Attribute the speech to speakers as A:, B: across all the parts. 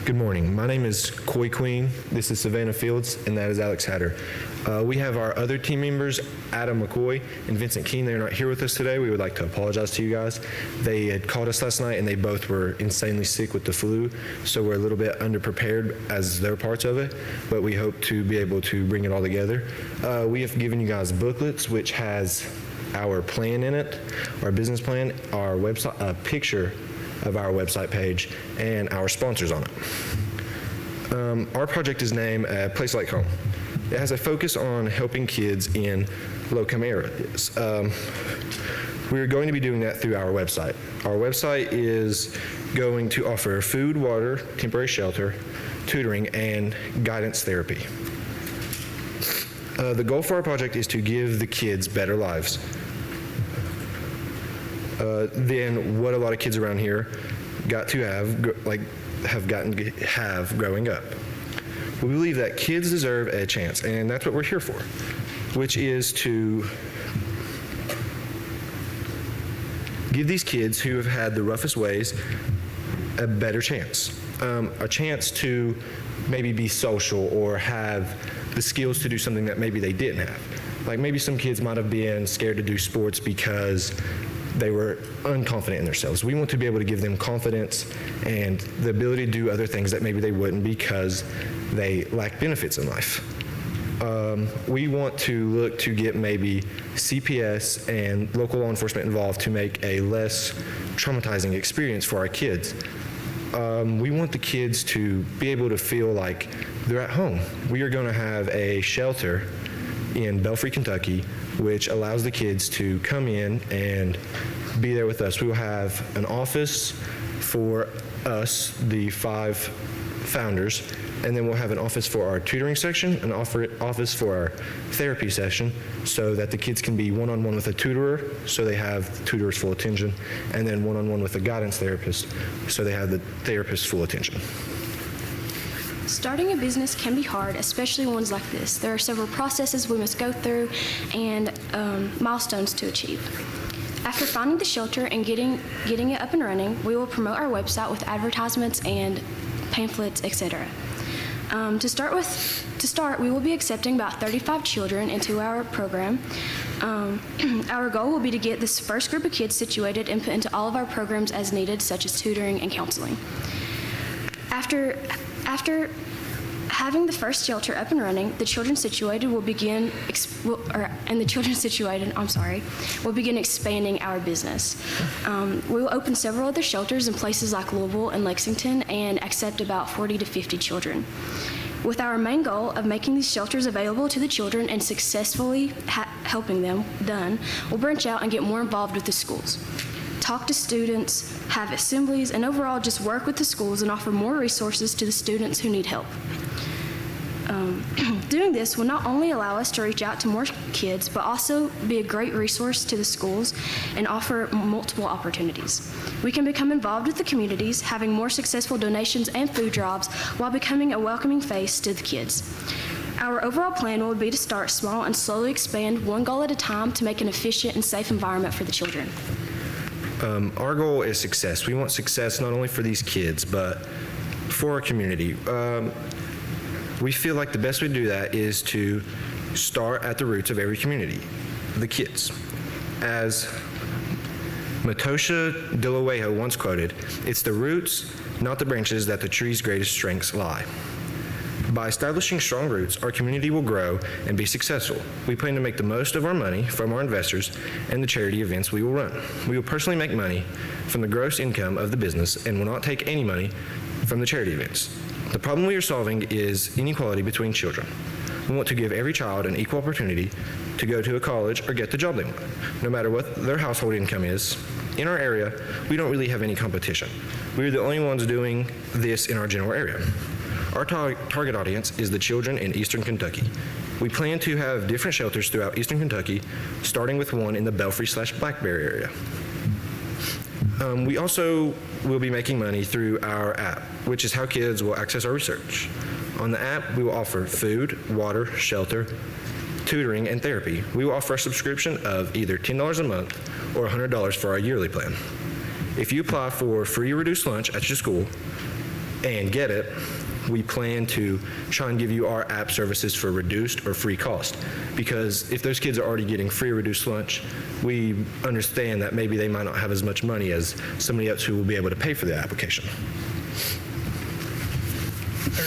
A: Good morning. My name is Coy Queen. This is Savannah Fields, and that is Alex Hatter. We have our other team members, Adam McCoy and Vincent Keene. They're not here with us today. We would like to apologize to you guys. They had called us last night, and they both were insanely sick with the flu, so we're a little bit underprepared as their parts of it, but we hope to be able to bring it all together. We have given you guys booklets, which has our plan in it, our business plan, our website, a picture of our website page, and our sponsors on it. Our project is named A Place Like Home. It has a focus on helping kids in low-income areas. We're going to be doing that through our website. Our website is going to offer food, water, temporary shelter, tutoring, and guidance therapy. The goal for our project is to give the kids better lives than what a lot of kids around here got to have growing up. We believe that kids deserve a chance, and that's what we're here for, which is to give these kids who have had the roughest ways a better chance, a chance to maybe be social or have the skills to do something that maybe they didn't have. Like maybe some kids might have been scared to do sports because they were unconfident in themselves. We want to be able to give them confidence and the ability to do other things that maybe they wouldn't because they lack benefits in life. We want to look to get maybe CPS and local law enforcement involved to make a less traumatizing experience for our kids. We want the kids to be able to feel like they're at home. We are going to have a shelter in Belfry, Kentucky, which allows the kids to come in and be there with us. We will have an office for us, the 5 founders, and then we'll have an office for our tutoring section, an office for our therapy session, so that the kids can be one-on-one with a tutorer, so they have the tutor's full attention, and then one-on-one with a guidance therapist, so they have the therapist's full attention.
B: Starting a business can be hard, especially ones like this. There are several processes we must go through and milestones to achieve. After finding the shelter and getting it up and running, we will promote our website with advertisements and pamphlets, etc. To start, we will be accepting about 35 children into our program. Our goal will be to get this first group of kids situated and put into all of our programs as needed, such as tutoring and counseling. After having the first shelter up and running, the children situated will begin expanding our business. We will open several other shelters in places like Louisville and Lexington and accept about 40 to 50 children. With our main goal of making these shelters available to the children and successfully helping them done, we'll branch out and get more involved with the schools. Talk to students, have assemblies, and overall just work with the schools and offer more resources to the students who need help. Doing this will not only allow us to reach out to more kids, but also be a great resource to the schools and offer multiple opportunities. We can become involved with the communities, having more successful donations and food drives while becoming a welcoming face to the kids. Our overall plan would be to start small and slowly expand one goal at a time to make an efficient and safe environment for the children.
A: Our goal is success. We want success not only for these kids, but for our community. We feel like the best way to do that is to start at the roots of every community, the kids. As Matosha Diloweho once quoted, "It's the roots, not the branches, that the tree's greatest strengths lie." By establishing strong roots, our community will grow and be successful. We plan to make the most of our money from our investors and the charity events we will run. We will personally make money from the gross income of the business and will not take any money from the charity events. The problem we are solving is inequality between children. We want to give every child an equal opportunity to go to a college or get the job they want, no matter what their household income is. In our area, we don't really have any competition. We're the only ones doing this in our general area. Our target audience is the children in Eastern Kentucky. We plan to have different shelters throughout Eastern Kentucky, starting with one in the Belfry/Blackberry area. We also will be making money through our app, which is how kids will access our research. On the app, we will offer food, water, shelter, tutoring, and therapy. We will offer a subscription of either $10 a month or $100 for our yearly plan. If you apply for free or reduced lunch at your school, and get it, we plan to try and give you our app services for reduced or free cost. Because if those kids are already getting free or reduced lunch, we understand that maybe they might not have as much money as somebody else who will be able to pay for the application.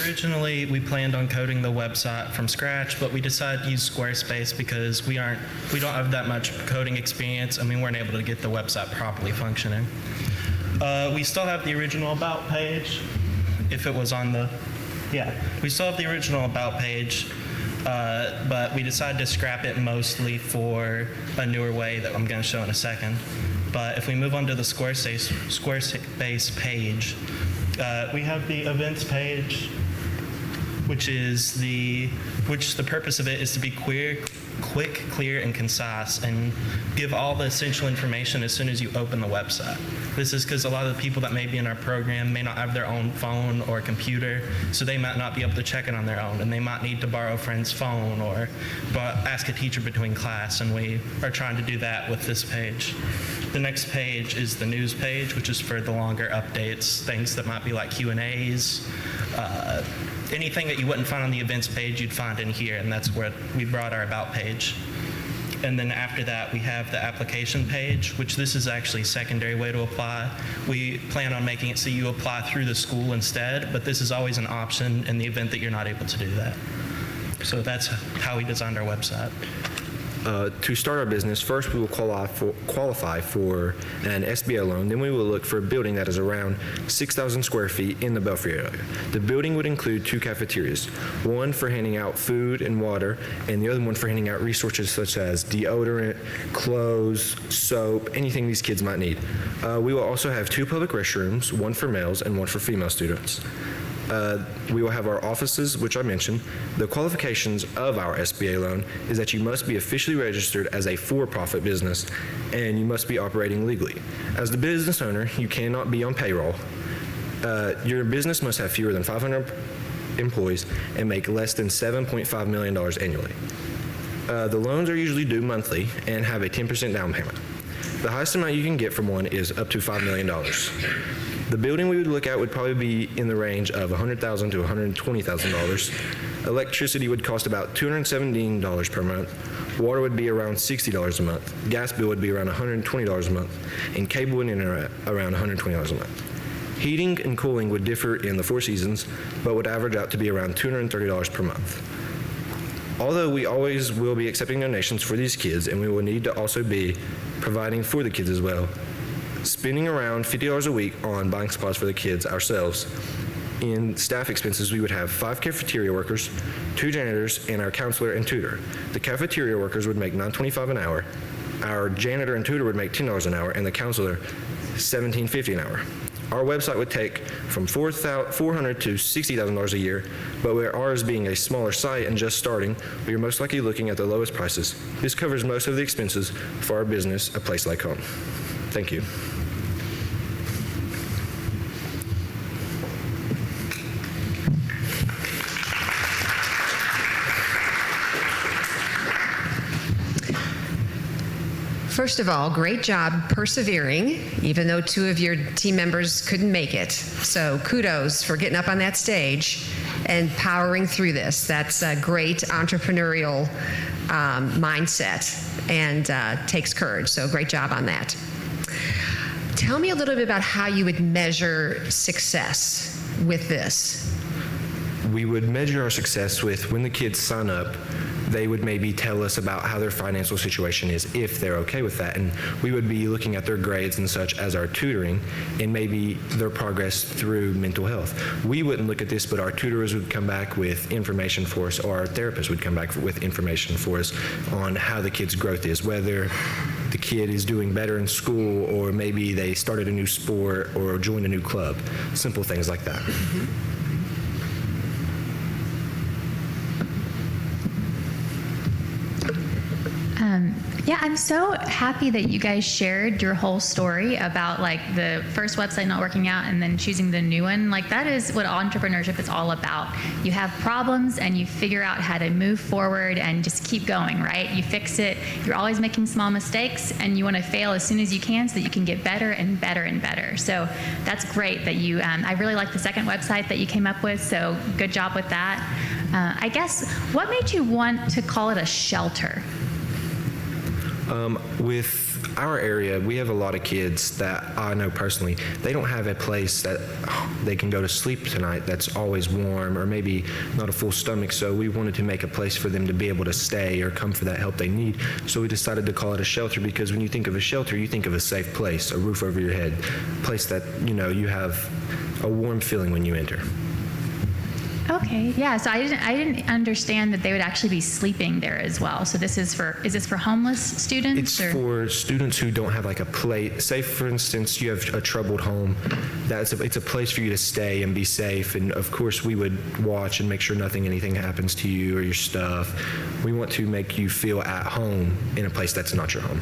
C: Originally, we planned on coding the website from scratch, but we decided to use Squarespace because we don't have that much coding experience, and we weren't able to get the website properly functioning. We still have the original About page, if it was on the, we still have the original About page, but we decided to scrap it mostly for a newer way that I'm going to show in a second. But if we move on to the Squarespace page, we have the events page, which the purpose of it is to be quick, clear, and concise, and give all the essential information as soon as you open the website. This is because a lot of the people that may be in our program may not have their own phone or computer, so they might not be able to check it on their own, and they might need to borrow a friend's phone or ask a teacher between class, and we are trying to do that with this page. The next page is the news page, which is for the longer updates, things that might be like Q&As, anything that you wouldn't find on the events page, you'd find in here, and that's where we brought our About page. And then after that, we have the application page, which this is actually a secondary way to apply. We plan on making it so you apply through the school instead, but this is always an option in the event that you're not able to do that. So that's how we designed our website.
A: To start our business, first we will qualify for an SBA loan. Then we will look for a building that is around 6,000 square feet in the Belfry area. The building would include 2 cafeterias, one for handing out food and water, and the other one for handing out resources such as deodorant, clothes, soap, anything these kids might need. We will also have 2 public restrooms, one for males and one for female students. We will have our offices, which I mentioned. The qualifications of our SBA loan is that you must be officially registered as a for-profit business, and you must be operating legally. As the business owner, you cannot be on payroll. Your business must have fewer than 500 employees and make less than $7.5 million annually. The loans are usually due monthly and have a 10% down payment. The highest amount you can get from one is up to $5 million. The building we would look at would probably be in the range of $100,000 to $120,000. Electricity would cost about $217 per month. Water would be around $60 a month. Gas bill would be around $120 a month. And cable and internet around $120 a month. Heating and cooling would differ in the 4 seasons, but would average out to be around $230 per month. Although we always will be accepting donations for these kids, and we will need to also be providing for the kids as well, spending around $50 a week on buying supplies for the kids ourselves. In staff expenses, we would have 5 cafeteria workers, 2 janitors, and our counselor and tutor. The cafeteria workers would make $9.25 an hour. Our janitor and tutor would make $10 an hour, and the counselor $17.50 an hour. Our website would take from $400,000 to $60,000 a year, but with ours being a smaller site and just starting, we are most likely looking at the lowest prices. This covers most of the expenses for our business, A Place Like Home. Thank you.
D: First of all, great job persevering, even though 2 of your team members couldn't make it. So kudos for getting up on that stage and powering through this. That's a great entrepreneurial mindset and takes courage. So great job on that. Tell me a little bit about how you would measure success with this.
A: We would measure our success with when the kids sign up, they would maybe tell us about how their financial situation is, if they're okay with that. And we would be looking at their grades and such as our tutoring and maybe their progress through mental health. We wouldn't look at this, but our tutors would come back with information for us, or our therapist would come back with information for us on how the kid's growth is, whether the kid is doing better in school or maybe they started a new sport or joined a new club. Simple things like that.
D: Mm-hmm.
E: Yeah, I'm so happy that you guys shared your whole story about like the first website not working out and then choosing the new one. Like that is what entrepreneurship is all about. You have problems and you figure out how to move forward and just keep going, right? You fix it. You're always making small mistakes and you want to fail as soon as you can so that you can get better and better and better. So that's great that you, I really like the second website that you came up with. So good job with that. I guess, what made you want to call it a shelter?
A: With our area, we have a lot of kids that I know personally, they don't have a place that they can go to sleep tonight that's always warm or maybe not a full stomach. So we wanted to make a place for them to be able to stay or come for that help they need. So we decided to call it a shelter because when you think of a shelter, you think of a safe place, a roof over your head, a place that, you have a warm feeling when you enter.
E: Okay, yeah. So I didn't understand that they would actually be sleeping there as well. So is this for homeless students?
A: It's for students who don't have like a place. Say, for instance, you have a troubled home. It's a place for you to stay and be safe. And of course, we would watch and make sure anything happens to you or your stuff. We want to make you feel at home in a place that's not your home.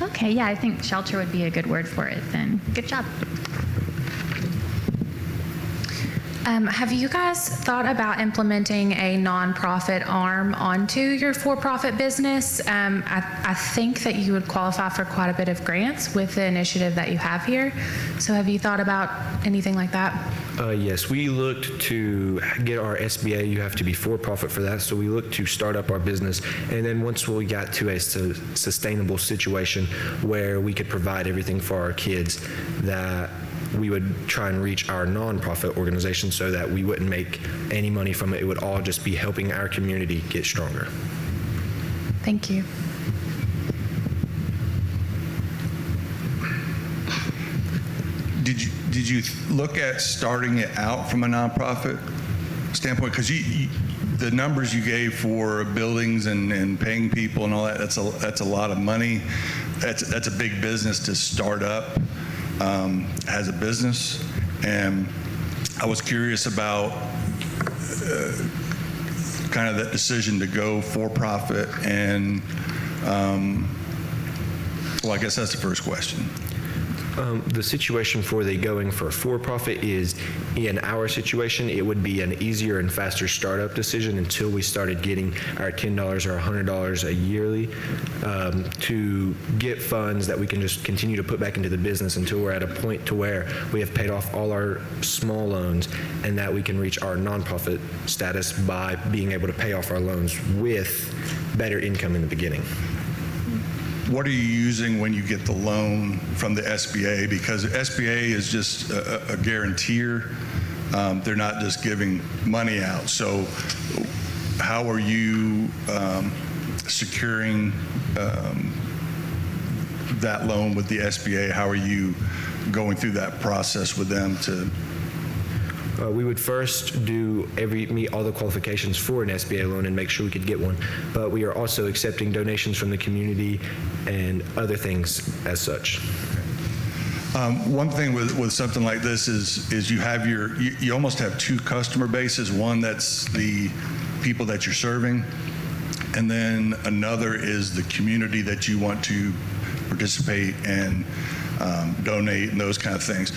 E: Okay, yeah. I think shelter would be a good word for it. Then good job.
F: Have you guys thought about implementing a nonprofit arm onto your for-profit business? I think that you would qualify for quite a bit of grants with the initiative that you have here. So have you thought about anything like that?
A: Yes, we looked to get our SBA. You have to be for-profit for that. So we looked to start up our business. And then once we got to a sustainable situation where we could provide everything for our kids, that we would try and reach our nonprofit organization so that we wouldn't make any money from it. It would all just be helping our community get stronger.
F: Thank you.
G: Did you look at starting it out from a nonprofit standpoint? Because the numbers you gave for buildings and paying people and all that, that's a lot of money. That's a big business to start up as a business. And I was curious about kind of that decision to go for profit and well, I guess that's the first question.
A: The situation for the going for profit is, in our situation, it would be an easier and faster startup decision until we started getting our $10 or $100 a yearly to get funds that we can just continue to put back into the business until we're at a point to where we have paid off all our small loans and that we can reach our nonprofit status by being able to pay off our loans with better income in the beginning.
G: What are you using when you get the loan from the SBA? Because the SBA is just a guarantor. They're not just giving money out. So how are you securing that loan with the SBA? How are you going through that process with them to?
A: We would first meet all the qualifications for an SBA loan and make sure we could get one. But we are also accepting donations from the community and other things as such.
G: One thing with something like this is you have you almost have two customer bases. One that's the people that you're serving, and then another is the community that you want to participate and donate and those kind of things.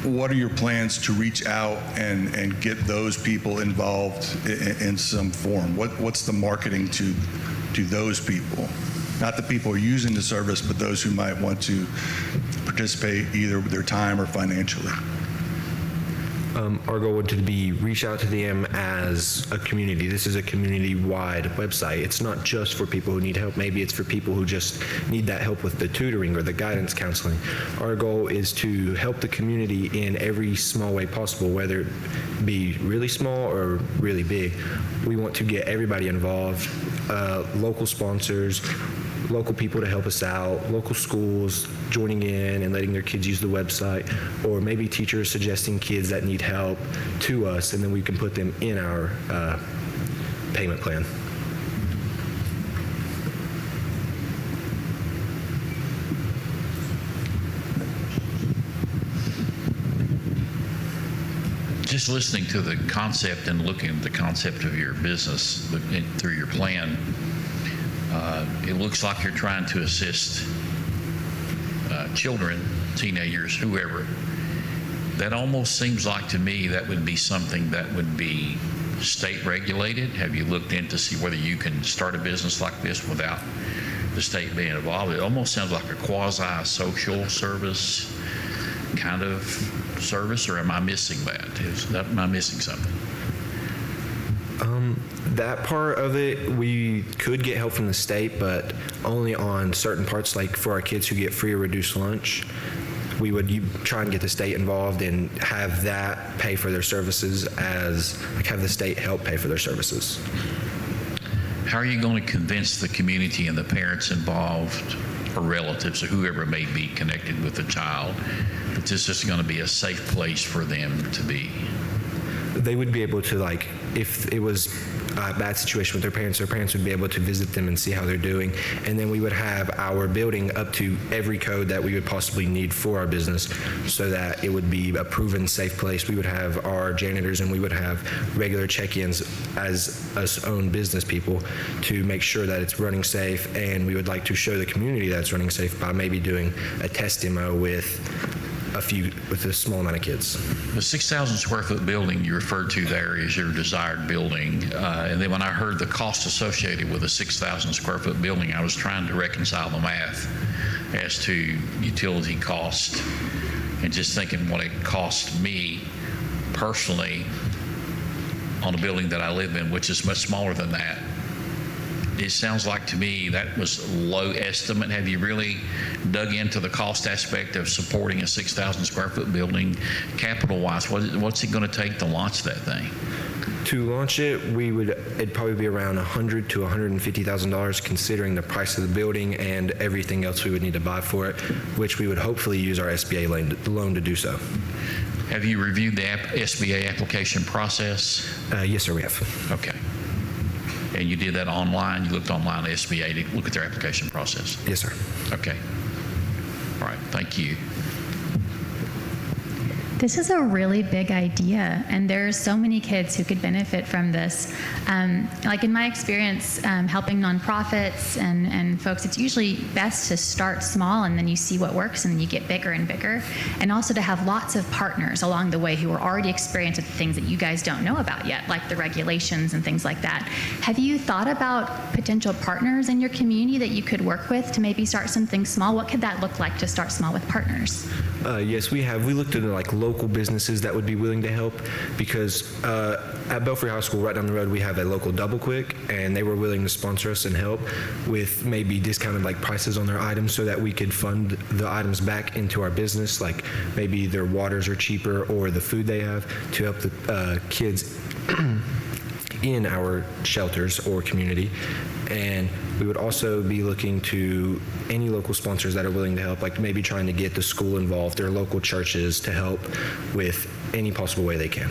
G: What are your plans to reach out and get those people involved in some form? What's the marketing to those people? Not the people who are using the service, but those who might want to participate either with their time or financially.
A: Our goal would be reach out to them as a community. This is a community-wide website. It's not just for people who need help. Maybe it's for people who just need that help with the tutoring or the guidance counseling. Our goal is to help the community in every small way possible, whether it be really small or really big. We want to get everybody involved, local sponsors, local people to help us out, local schools joining in and letting their kids use the website, or maybe teachers suggesting kids that need help to us, and then we can put them in our payment plan.
H: Just listening to the concept and looking at the concept of your business through your plan, It looks like you're trying to assist children, teenagers, whoever. That almost seems like to me that would be something that would be state regulated. Have you looked in to see whether you can start a business like this without the state being involved? It almost sounds like a quasi-social service kind of service, or am I missing that? Am I missing something?
A: That part of it, we could get help from the state, but only on certain parts, like for our kids who get free or reduced lunch. We would try and get the state involved and have that pay for their services, have the state help pay for their services.
H: How are you going to convince the community and the parents involved, or relatives, or whoever may be connected with the child, that this is going to be a safe place for them to be?
A: They would be able to, like, if it was a bad situation with their parents would be able to visit them and see how they're doing. And then we would have our building up to every code that we would possibly need for our business so that it would be a proven safe place. We would have our janitors and we would have regular check-ins as us own business people to make sure that it's running safe. And we would like to show the community that it's running safe by maybe doing a test demo with a small amount of kids.
H: The 6,000 square foot building you referred to there is your desired building. And then when I heard the cost associated with a 6,000 square foot building, I was trying to reconcile the math as to utility cost and just thinking what it cost me personally on a building that I live in, which is much smaller than that. It sounds like to me that was a low estimate. Have you really dug into the cost aspect of supporting a 6,000 square foot building capital-wise? What's it going to take to launch that thing?
A: To launch it, it'd probably be around $100,000 to $150,000 considering the price of the building and everything else we would need to buy for it, which we would hopefully use our SBA loan to do so.
H: Have you reviewed the SBA application process?
A: Yes, sir, we have.
H: Okay. And you did that online? You looked online at SBA to look at their application process?
A: Yes, sir.
H: Okay. All right. Thank you.
E: This is a really big idea, and there are so many kids who could benefit from this. Like in my experience, helping nonprofits and folks, it's usually best to start small and then you see what works and then you get bigger and bigger. And also to have lots of partners along the way who are already experienced with the things that you guys don't know about yet, like the regulations and things like that. Have you thought about potential partners in your community that you could work with to maybe start something small? What could that look like to start small with partners?
A: Yes, we have. We looked at like local businesses that would be willing to help because at Belfry High School right down the road we have a local Double Quick and they were willing to sponsor us and help with maybe discounted like prices on their items so that we could fund the items back into our business, like maybe their waters are cheaper or the food they have to help the kids in our shelters or community. And we would also be looking to any local sponsors that are willing to help, like maybe trying to get the school involved or local churches to help with any possible way they can.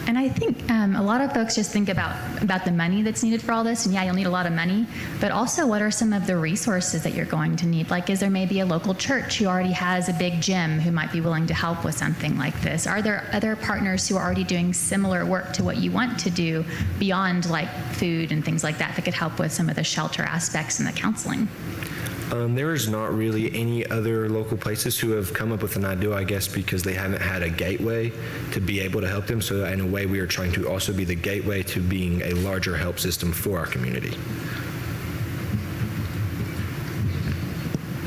E: And I think a lot of folks just think about the money that's needed for all this, and yeah, you'll need a lot of money, but also what are some of the resources that you're going to need? Like, is there maybe a local church who already has a big gym who might be willing to help with something like this? Are there other partners who are already doing similar work to what you want to do beyond like food and things like that that could help with some of the shelter aspects and the counseling?
A: There is not really any other local places who have come up with an idea, I guess, because they haven't had a gateway to be able to help them. So in a way, we are trying to also be the gateway to being a larger help system for our community.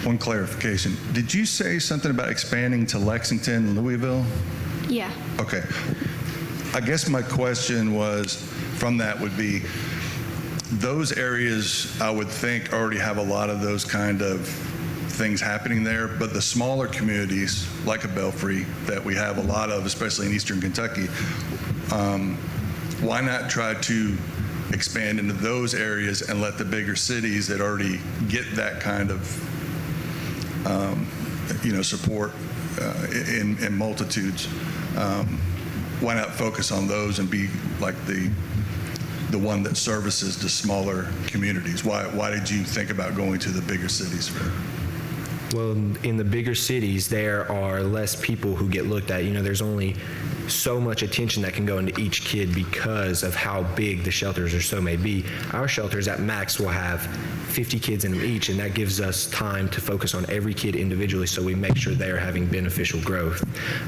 G: One clarification. Did you say something about expanding to Lexington and Louisville?
B: Yeah.
G: Okay. I guess my question was, from that would be, those areas, I would think, already have a lot of those kind of things happening there, but the smaller communities, like a Belfry, that we have a lot of, especially in eastern Kentucky, why not try to expand into those areas and let the bigger cities that already get that kind of support in multitudes, why not focus on those and be like the one that services the smaller communities? Why did you think about going to the bigger cities?
A: Well, in the bigger cities, there are less people who get looked at. There's only so much attention that can go into each kid because of how big the shelters or so may be. Our shelters at max will have 50 kids in them each, and that gives us time to focus on every kid individually so we make sure they're having beneficial growth.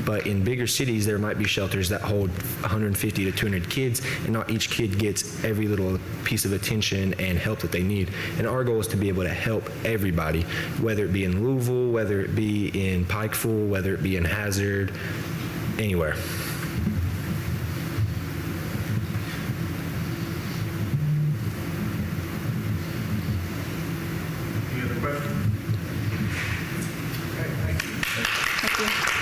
A: But in bigger cities, there might be shelters that hold 150 to 200 kids, and not each kid gets every little piece of attention and help that they need. And our goal is to be able to help everybody, whether it be in Louisville, whether it be in Pikeville, whether it be in Hazard, anywhere.
I: Any other questions? Okay, thank you.
B: Thank you.